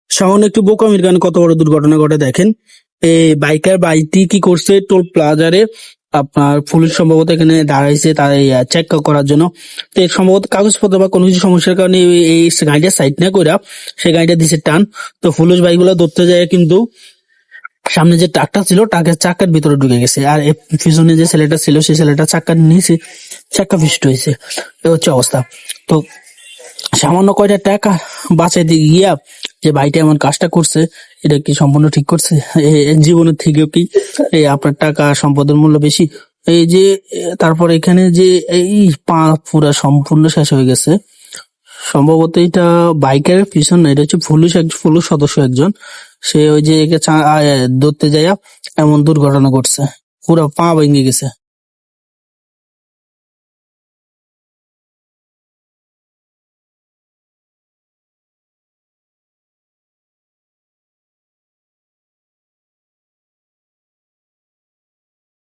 সামান্য একটু বোকামির কারণে কত বড় দুর্ঘটনা ঘটে দেখেন। এই বাইকার বাইকটি কি করছে, টোল প্লাজারে আপনার পুলিশ সম্ভবত এখানে দাঁড়াইছে তার চেক করার জন্য। তো এর সম্ভবত কাগজপত্র বা কোনো কিছু সমস্যার কারণে এই গাড়িটা সাইড না কইরা সে গাড়িটা দিছে টান। তো পুলিশ বাইকগুলো ধরতে যায় কিন্তু সামনে যে ট্রাকটা ছিল ট্রাকের চাকার ভিতরে ঢুকে গেছে, আর পিছনে যে ছেলেটা ছিল সেই ছেলেটা চাকার নিচে চাকা ফিস্ট হয়েছে। এ হচ্ছে অবস্থা। তো সামান্য কয়টা টাকা বাঁচাইতে গিয়া যে ভাইটা এমন কাজটা করছে, এটা কি সম্পূর্ণ ঠিক করছে? জীবনের থেকেও কি আপনার টাকা সম্পদের মূল্য বেশি? এই যে তারপর এখানে যে এই পা পুরা সম্পূর্ণ শেষ হয়ে গেছে। সম্ভবত এটা বাইকের পিছন না, এটা হচ্ছে পুলিশ সদস্য একজন। সে ওই যে একে ধরতে যাইয়া এমন দুর্ঘটনা ঘটছে, পুরা পা ভেঙে গেছে।